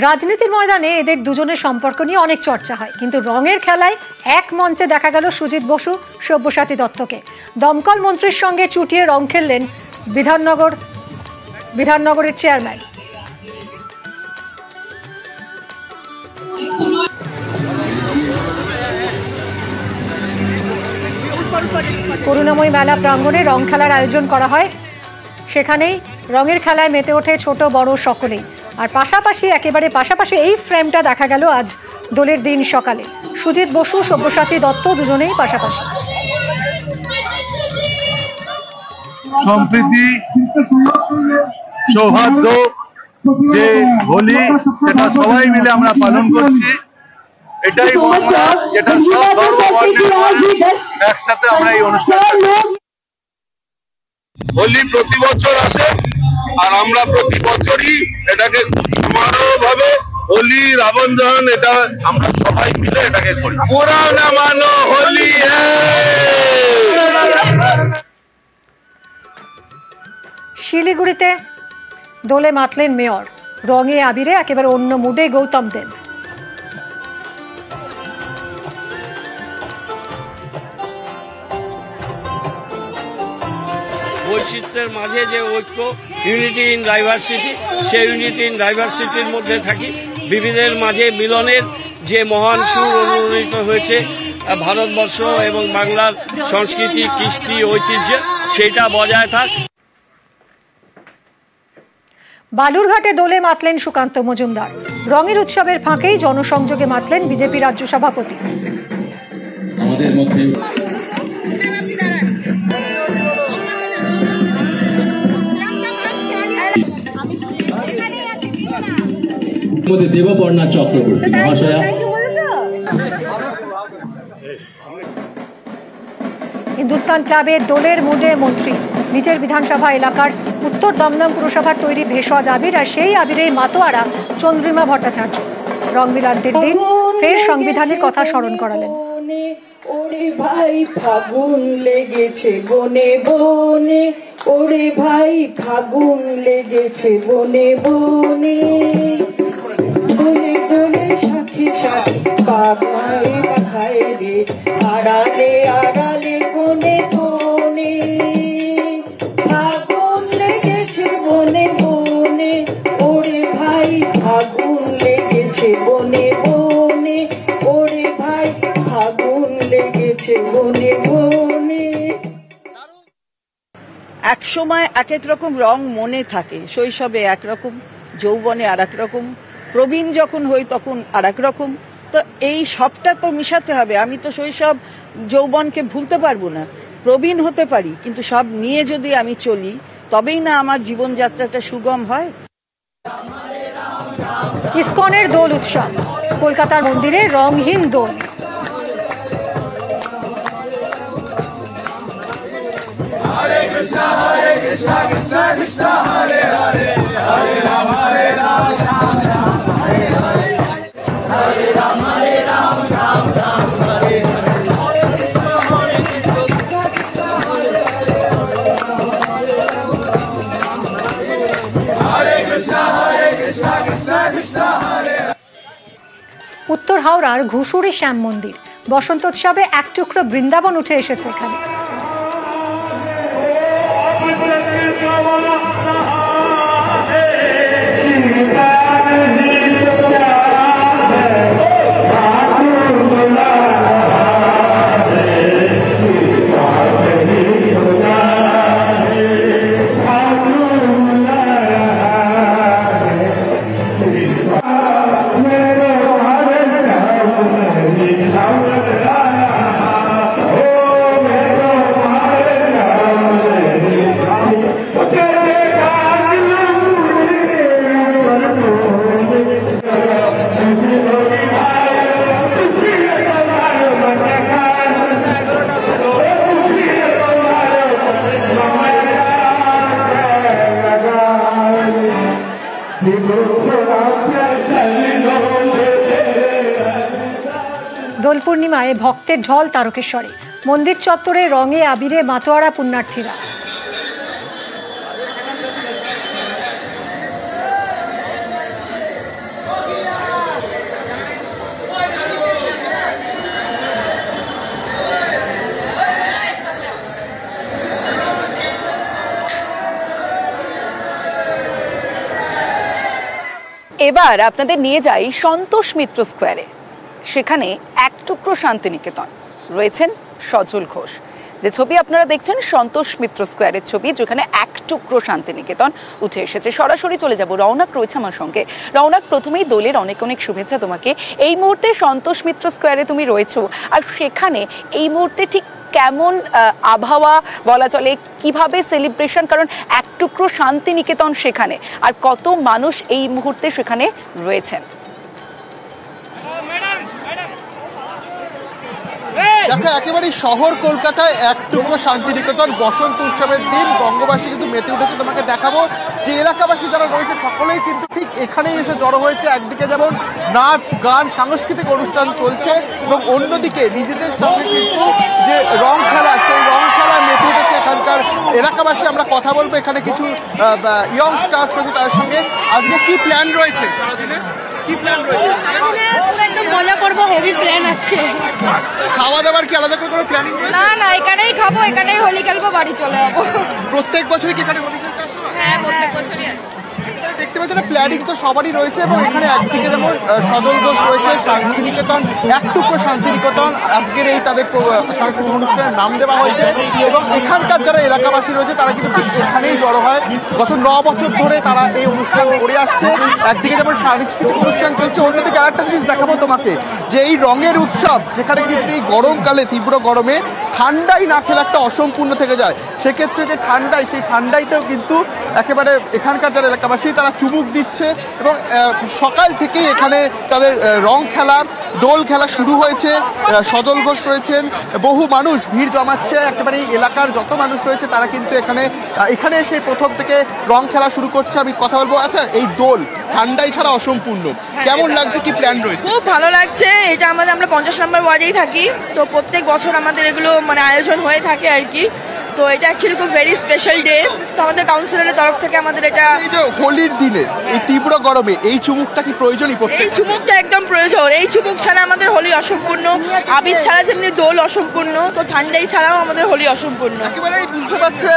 রাজনীতির ময়দানে এদের দুজনের সম্পর্ক নিয়ে অনেক চর্চা হয়, কিন্তু রঙের খেলায় এক মঞ্চে দেখা গেল সুজিত বসু সব্যসাচী দত্তকে। দমকল মন্ত্রীর সঙ্গে চুটিয়ে রং খেললেন বিধাননগরের চেয়ারম্যান। করুণাময়ী মেলা প্রাঙ্গণে রং খেলার আয়োজন করা হয়, সেখানেই রঙের খেলায় মেতে ওঠে ছোট বড় সকলেই। আর একেবারে পাশাপাশি এই ফ্রেমটা দেখা গেল আজ দোলের দিন সকালে। সুজিত বসু সব্যসাচী দত্ত দুজনেই পাশাপাশি। সম্প্রীতি, সৌহার্দ্য যে হোলি, সেটা সবাই মিলে আমরা পালন করছি। এটাই বাংলা, যেটা সব ধর্ম একসাথে আমরা এই অনুষ্ঠান। হোলি প্রতি বছর আসে আর আমরা প্রতি বছরই এটাকে খুব সমারোহভাবে হোলি রাবণ দহন এটা আমরা সবাই মিলে এটাকে করি। পুরা না মানো হোলি। শিলিগুড়িতে দোলে মাতলেন মেয়র। রঙে আবিরে একেবারে অন্য মুডে গৌতম দেব। বৈচিত্র্যের মাঝে যে ঐক্য, ইউনিটি ইন ডাইভার্সিটি, সেই ইউনিটি ইন ডাইভার্সিটির মধ্যে থাকি। বিবিধের মাঝে মিলনের যে মহান সুর অনুরণিত হয়েছে ভারতবর্ষ এবং বাংলার সংস্কৃতি, কৃষ্টি, ঐতিহ্য, সেটা বজায় থাক। বালুরঘাটে দোলে মাতলেন সুকান্ত মজুমদার। রঙের উৎসবের ফাঁকেই জনসংযোগে মাতলেন বিজেপি রাজ্য সভাপতি। আমাদের মধ্যে দেবপর্ণা চক্রবর্তী মহাশয়া। হিন্দুস্তান ক্লাবের দোলের মুডে মন্ত্রী। নিজের বিধানসভা এলাকার উত্তর দমদম পুরসভার তৈরি ভেষজ আবির, আর সেই আবিরেই মাতোয়ারা চন্দ্রিমা ভট্টাচার্য। রং মিলানদের দিন ফের সংবিধানের কথা স্মরণ করালেন। ওরে ভাই ফাগুন লেগেছে বনে বনে, ওরে ভাই ফাগুন লেগেছে বনে বনে, দোলে দোলে সাথে সাথে পাখায় পাখায় রে, আড়ালে আড়ালে কোনে কোনে, ফাগুন লেগেছে বনে বনে, ওরে ভাই ফাগুন লেগেছে বনে বনে, ওরে ভাই ফাগুন লেগেছে বনে বনে। এক সময় এক এক রকম রং মনে থাকে। শৈশবে একরকম, যৌবনে আর এক রকম, প্রবীণ যখন হই তখন আর এক রকম। তো এই সবটা তো মিশাতে হবে। আমি তো শৈশব যৌবনকে ভুলতে পারবো না। প্রবীণ হতে পারি, কিন্তু সব নিয়ে যদি আমি চলি তবেই না আমার জীবনযাত্রাটা সুগম হয়। ইসকনের দোল উৎসব। কলকাতার মন্দিরে রংহীন দোল। হরে কৃষ্ণ কৃষ্ণ কৃষ্ণ হরে হরে, হরে রাম রাম রাম হরে হরে, হরে রাম রাম রাম হরে হরে, হরে কৃষ্ণ কৃষ্ণ হরে হরে, হরে কৃষ্ণ কৃষ্ণ কৃষ্ণ হরে। উত্তর হাওড়ার ঘুষুরি শ্যাম মন্দির। বসন্তোৎসবে এক টুকরো বৃন্দাবন উঠে এসেছে এখানে। দোল পূর্ণিমায় ভক্তের ঢল তারকেশ্বরে। মন্দির চত্বরে রঙে আবিরে মাতোয়ারা পুণ্যার্থীরা। এবার আপনাদের নিয়ে যাই সন্তোষ মিত্র স্কোয়ারে। সেখানে এক টুকরো শান্তিনিকেতন, রয়েছেন সজল ঘোষ। যে ছবি আপনারা দেখছেন সন্তোষ মিত্র স্কোয়ারের ছবি, যেখানে এক টুকরো শান্তিনিকেতন উঠে এসেছে। সরাসরি চলে যাব, রৌনক রয়েছে আমার সঙ্গে। রৌনক, প্রথমেই দোলের অনেক অনেক শুভেচ্ছা তোমাকে। এই মুহূর্তে সন্তোষ মিত্র স্কোয়ারে তুমি রয়েছো, আর সেখানে এই মুহূর্তে ঠিক কেমন আবহাওয়া বলা চলে, কিভাবে সেলিব্রেশন, কারণ এক টুকরো শান্তিনিকেতন সেখানে, আর কত মানুষ এই মুহূর্তে সেখানে রয়েছেন? দেখো, একেবারে শহর কলকাতায় এক টুকরো শান্তিনিকেতন বসন্ত উৎসবের দিন বঙ্গবাসী কিন্তু মেতে উঠেছে। তোমাকে দেখাবো যে এলাকাবাসী যারা রয়েছে সকলেই কিন্তু ঠিক এখানেই এসে জড়ো হয়েছে। একদিকে যেমন নাচ গান সাংস্কৃতিক অনুষ্ঠান চলছে, এবং অন্যদিকে নিজেদের সঙ্গে কিন্তু যে রং খেলা, সেই রং খেলা মেতে উঠেছে এখানকার এলাকাবাসী। আমরা কথা বলবো এখানে কিছু ইয়ং স্টার্স রয়েছে তাদের সঙ্গে। আজকে কি প্ল্যান রয়েছে সারাদিনে? কি প্ল্যান রয়েছে? একদম মজা করবো, হেভি প্ল্যান আছে। খাওয়া দাওয়ার কি আলাদা করে কোনো প্ল্যানিং রয়েছে? না না, এখানেই খাবো, এখানেই হোলি খেলবো, বাড়ি চলে যাবো। প্রত্যেক বছরই কি এখানে হোলি খেলতে আসো? হ্যাঁ, প্রত্যেক বছরই আসি। দেখতে পাচ্ছেন প্ল্যানিং তো সবারই রয়েছে, এবং এখানে একদিকে যেমন সজল ঘোষ রয়েছে, শান্তিনিকেতন এক টুকরো শান্তিনিকেতন আজকের এই তাদের সাংস্কৃতিক অনুষ্ঠানের নাম দেওয়া হয়েছে। এবং এখানকার যারা এলাকাবাসী রয়েছে তারা কিন্তু ঠিক এখানেই জড়ো হয়। গত 9 বছর ধরে তারা এই অনুষ্ঠান করে আসছে। একদিকে যেমন সাংস্কৃতিক অনুষ্ঠান চলছে, অন্যদিকে আরেকটা জিনিস দেখাবো তোমাকে, যে এই রঙের উৎসব যেখানে কিন্তু এই গরমকালে, তীব্র গরমে ঠান্ডাই না খেলে একটা অসম্পূর্ণ থেকে যায়। সেক্ষেত্রে যে ঠান্ডায়, সেই ঠান্ডাইতেও কিন্তু একেবারে এখানকার যারা এলাকাবাসী তারা চুমুক দিচ্ছে। এবং সকাল থেকেই এখানে তাদের রং খেলা, দোল খেলা শুরু হয়েছে। সজল ঘোষ রয়েছেন, বহু মানুষ ভিড় জমাচ্ছে। একেবারে এই এলাকার যত মানুষ রয়েছে তারা কিন্তু এখানে এসে প্রথম থেকে রং খেলা শুরু করছে। আমি কথা বলবো, আচ্ছা এই দোল ঠান্ডাই ছাড়া অসম্পূর্ণ, কেমন লাগছে, কি প্ল্যান রয়েছে? খুব ভালো লাগছে। এটা আমরা 50 নম্বর ওয়ার্ডেই থাকি, তো প্রত্যেক বছর আমাদের এগুলো আয়োজন হয়ে থাকে আর কি। তো এটা অ্যাকচুয়ালি খুব ভেরি স্পেশাল ডে। তো আমাদের কাউন্সিলরের তরফ থেকে আমাদের এটা, এই যে হোলির দিনে এই তীব্র গরমে এই চুমুকটা কি প্রয়োজনই? এই চুমুকটা একদম প্রয়োজন। এই চুমুক ছাড়া আমাদের হোলি অসম্পূর্ণ। আবির ছাড়া যেমনি দোল অসম্পূর্ণ, তো ঠান্ডাই ছাড়াও আমাদের হোলি অসম্পূর্ণ। একেবারে বুঝতে পারছে,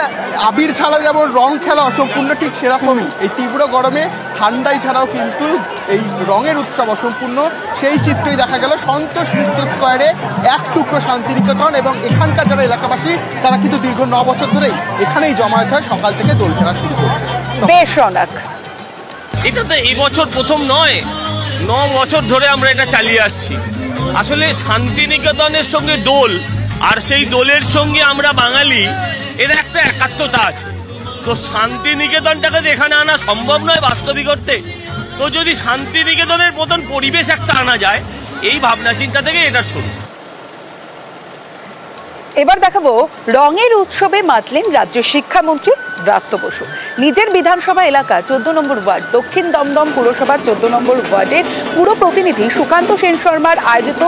আবির ছাড়া যেমন রং খেলা অসম্পূর্ণ, ঠিক সেরকমই এই তীব্র গরমে ঠান্ডাই ছাড়াও কিন্তু এই রঙের উৎসব অসম্পূর্ণ। সেই চিত্রই দেখা গেল সন্তোষ মিত্র স্কোয়ারে এক টুকরো শান্তিনিকেতন। এবং এখানকার যারা এলাকাবাসী তারা কিন্তু দীর্ঘ 9 বছর ধরেই এখানেই জমায়েত হয়, সকাল থেকে দোল খেলা শুরু করছে। বেশ রৌনক, এটা তো এই বছর প্রথম নয়, 9 বছর ধরে আমরা এটা চালিয়ে আসছি। আসলে শান্তিনিকেতনের সঙ্গে দোল, আর সেই দোলের সঙ্গে আমরা বাঙালি, এর একটা একাত্মতা আছে। তো শান্তিনিকেতনটাকে এখানে আনা সম্ভব নয় বাস্তবিক অর্থে। তো যদি শান্তিনিকেতনের মতন পরিবেশ একটা আনা যায়, এই ভাবনা চিন্তা থেকে এটা শুরু। এবার দেখাবো রঙের উৎসবে মাতলেন রাজ্য শিক্ষামন্ত্রী ব্রাত্য বসু। নিজের বিধানসভা এলাকা 14 নম্বর ওয়ার্ড দক্ষিণ দমদম পুরসভার 14 নম্বর ওয়ার্ডের পুরো প্রতিনিধি সুকান্ত সেন শর্মার আয়োজিত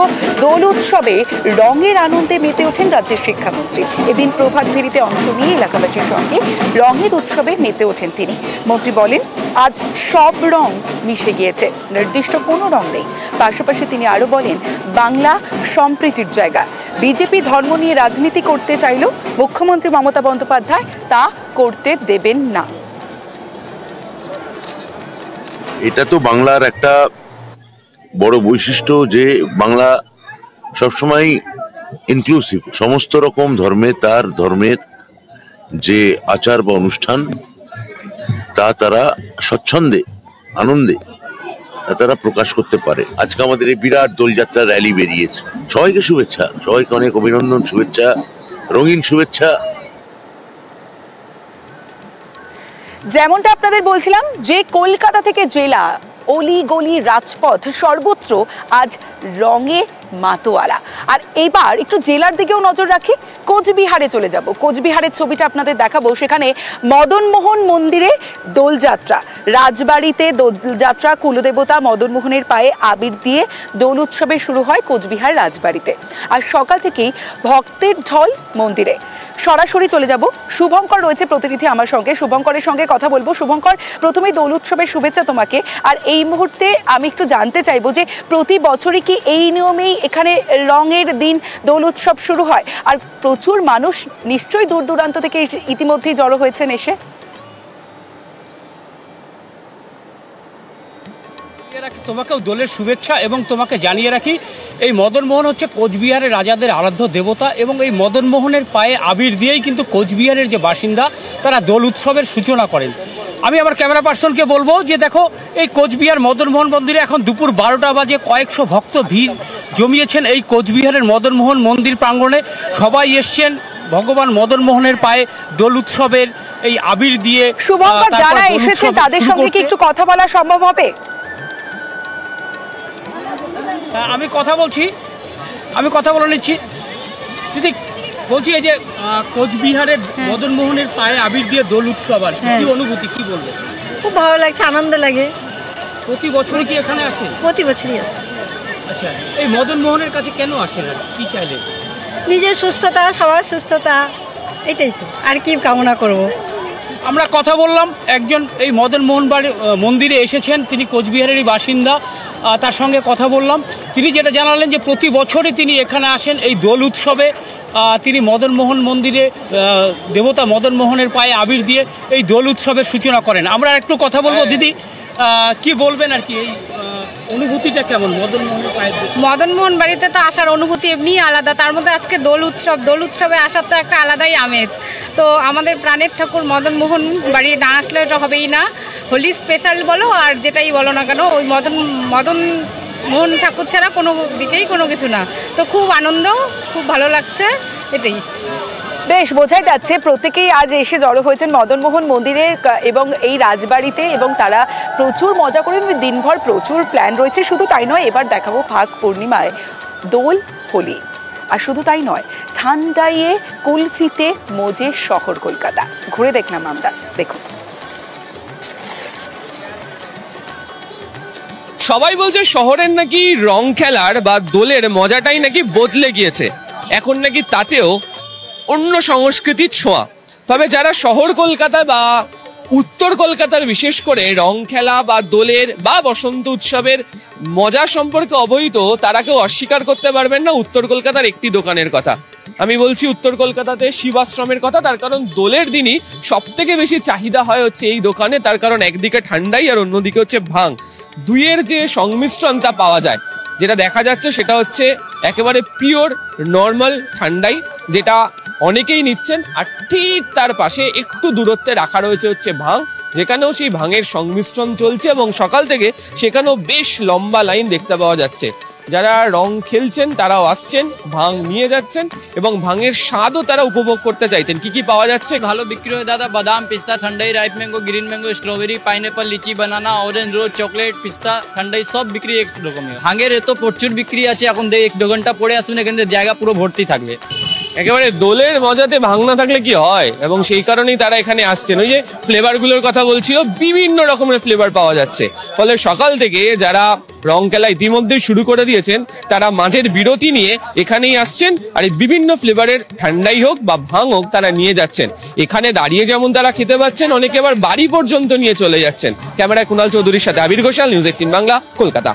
দোল উৎসবে রঙের আনন্দে মেতে ওঠেন রাজ্যের শিক্ষামন্ত্রী। এদিন প্রভাত ফেরিতে অংশ নিয়ে এলাকাবাসীর সঙ্গে রঙের উৎসবে মেতে ওঠেন তিনি। মন্ত্রী বলেন, আজ সব রং মিশে গিয়েছে, নির্দিষ্ট কোনো রং নেই। পাশাপাশি তিনি আরো বলেন, বাংলা সম্প্রীতির জায়গা। বিজেপি ধর্ম নিয়ে রাজনীতি করতে চাইলেও মুখ্যমন্ত্রী মমতা বন্দ্যোপাধ্যায় তা করতে দেবেন না। এটা তো বাংলার একটা বড় বৈশিষ্ট্য যে বাংলা সবসময় ইনক্লুসিভ, সমস্ত রকম ধর্মে তার ধর্মের যে আচার বা অনুষ্ঠান তা তারা স্বচ্ছন্দে আনন্দে তারা প্রকাশ করতে পারে। আজকে আমাদের এই বিরাট দোলযাত্রা র্যালি বেরিয়েছে, সবাইকে শুভেচ্ছা, সবাইকে অনেক অভিনন্দন, শুভেচ্ছা, রঙিন শুভেচ্ছা। যেমনটা আপনাদের বলছিলাম যে কলকাতা থেকে জেলা, অলি গলি রাজপথ সর্বত্র আজ রঙে মাতোয়ারা। আর এবার একটু জেলার দিকেও নজর রাখি, কোচবিহারে চলে যাব। কোচবিহারের ছবিটা আপনাদের দেখাবো। সেখানে মদনমোহন মন্দিরে দোলযাত্রা, রাজবাড়িতে দোলযাত্রা, কুলদেবতা মদনমোহনের পায়ে আবির দিয়ে দোল উৎসবে শুরু হয় কোচবিহার রাজবাড়িতে। আর সকাল থেকেই ভক্তের ঢল মন্দিরে। সরাসরি চলে যাব, শুভঙ্কর রয়েছে প্রতিনিধি আমার সঙ্গে, শুভঙ্করের সঙ্গে কথা বলবো। শুভঙ্কর, প্রথমেই দোল উৎসবের শুভেচ্ছা তোমাকে। আর এই মুহূর্তে আমি একটু জানতে চাইবো যে প্রতি বছরই কি এই নিয়মেই এখানে রঙের দিন দোল উৎসব শুরু হয়? আর প্রচুর মানুষ নিশ্চয়ই দূর দূরান্ত থেকে ইতিমধ্যেই জড়ো হয়েছেন এসে। তোমাকেও দোলের শুভেচ্ছা এবং তোমাকে জানিয়ে রাখি এই মদন মোহন হচ্ছে কোচবিহারের রাজাদের আরাধ্য দেবতা এবং এই মদন মোহনের পায়ে আবির দিয়েই কিন্তু কোচবিহারের যে বাসিন্দা তারা দোল উৎসবের সূচনা করেন। আমি আমার ক্যামেরা পার্সনকে বলবো যে দেখো এই কোচবিহার মদন মোহন মন্দিরে এখন দুপুর 12টা বাজে কয়েকশো ভক্ত ভিড় জমিয়েছেন এই কোচবিহারের মদন মোহন মন্দির প্রাঙ্গণে। সবাই এসছেন ভগবান মদন মোহনের পায়ে দোল উৎসবের এই আবির দিয়ে। শুভঙ্কর, যারা এসেছে তাদের সঙ্গে কি একটু কথা বলা সম্ভব হবে? আমি কথা বলে নিচ্ছি দিদি। বলছি এই যে কোচবিহারের মদন মোহনের পায়ে আবির দিয়ে দোল উৎসব, আর কি অনুভূতি, কি বলবো? খুব ভালো লাগছে, আনন্দ লাগে। প্রতি বছরই কি এখানে আসেন? প্রতি বছরই আসে। আচ্ছা, এই মদন মোহনের কাছে কেন আসেন, আর কি চাইলেন? নিজের সুস্থতা, সবার সুস্থতা, এটাই তো, আর কি কামনা করব। আমরা কথা বললাম একজন এই মদন মোহন মন্দিরে এসেছেন, তিনি কোচবিহারেরই বাসিন্দা, তার সঙ্গে কথা বললাম। তিনি যেটা জানালেন যে প্রতি বছরই তিনি এখানে আসেন এই দোল উৎসবে। তিনি মদন মোহন মন্দিরে দেবতা মদন মোহনের পায়ে আবির দিয়ে এই দোল উৎসবের সূচনা করেন। আমরা একটু কথা বলবো। দিদি, কি বলবেন আর কি, এই অনুভূতিটা কেমন মদন মোহনের পায়ে? মদন মোহন বাড়িতে তো আসার অনুভূতি এমনি আলাদা, তার মধ্যে আজকে দোল উৎসবে আসার তো একটা আলাদাই আমেজ। তো আমাদের প্রাণের ঠাকুর মদন মোহন বাড়ি না আসলে এটা হবেই না। হোলি স্পেশাল বলো আর যেটাই বলো না কেন, ওই মদন মোহন ঠাকুর ছাড়া কোনো দিকেই কোনো কিছু না। তো খুব আনন্দ, খুব ভালো লাগছে, এটাই। বেশ বোঝাই যাচ্ছে প্রত্যেকেই আজ এসে জড়ো হয়েছেন মদন মোহন মন্দিরে এবং এই রাজবাড়িতে, এবং তারা প্রচুর মজা করেন। দিনভর প্রচুর প্ল্যান রয়েছে। শুধু তাই নয়, এবার দেখাবো ফাগ পূর্ণিমায় দোল হোলি। আর শুধু তাই নয়, ঠান্ডাইয়ে কুলফিতে মজে শহর কলকাতা। ঘুরে দেখলাম আমরা, দেখুন। সবাই বলছে শহরের নাকি রং খেলার বা দোলের মজাটাই নাকি বদলে গিয়েছে, এখন নাকি তাতেও অন্য সংস্কৃতির ছোঁয়া। তবে যারা শহর কলকাতা বা উত্তর কলকাতার বিশেষ করে রং খেলা বা দোলের বা বসন্ত উৎসবের মজা সম্পর্কে অবহিত, তারা কেউ অস্বীকার করতে পারবেন না উত্তর কলকাতার একটি দোকানের কথা। আমি বলছি উত্তর কলকাতাতে শিবাশ্রমের কথা। তার কারণ দোলের দিনই সব থেকে বেশি চাহিদা হয় হচ্ছে এই দোকানে। তার কারণ একদিকে ঠান্ডাই আর অন্যদিকে হচ্ছে ভাং, দুইয়ের যে সংমিশ্রণ তা পাওয়া যায়। যেটা দেখা যাচ্ছে সেটা হচ্ছে একেবারে পিওর নর্মাল ঠান্ডাই, যেটা অনেকেই নিচ্ছেন। আর ঠিক তার পাশে একটু দূরত্বে রাখা রয়েছে হচ্ছে ভাং, যেখানেও সেই ভাঙের সংমিশ্রণ চলছে এবং সকাল থেকে সেখানেও বেশ লম্বা লাইন দেখতে পাওয়া যাচ্ছে। যারা রং খেলছেন তারাও আসছেন, ভাং নিয়ে যাচ্ছেন এবং ভাঙের স্বাদও তারা উপভোগ করতে চাইছেন। কি কি পাওয়া যাচ্ছে? ভালো বিক্রি হয় দাদা, বাদাম, পিস্তা, thandai, ripe mango, green mango, strawberry, pineapple, lychee, banana, orange, rose, chocolate, পিস্তা, ঠান্ডাই সব বিক্রি এক রকমের। ভাঙের এত প্রচুর বিক্রি আছে, এখন 1-2 ঘন্টা পরে আসবেন, এখানে জায়গা পুরো ভর্তি থাকবে। একেবারে দোলের মজাতে ভাং না থাকলে কি হয়, এবং সেই কারণেই তারা এখানে আসছেন। ওই যে ফ্লেভার গুলোর কথা বলছিল, বিভিন্ন রকমের ফ্লেভার পাওয়া যাচ্ছে। ফলে সকাল থেকে যারা রং খেলা ইতিমধ্যেই শুরু করে দিয়েছেন, তারা মাঝের বিরতি নিয়ে এখানেই আসছেন আর এই বিভিন্ন ফ্লেভারের ঠান্ডাই হোক বা ভাং হোক তারা নিয়ে যাচ্ছেন। এখানে দাঁড়িয়ে যেমন তারা খেতে পাচ্ছেন, অনেকে আবার বাড়ি পর্যন্ত নিয়ে চলে যাচ্ছেন। ক্যামেরায় কুণাল চৌধুরীর সাথে আবির ঘোষাল, নিউজ 18 বাংলা, কলকাতা।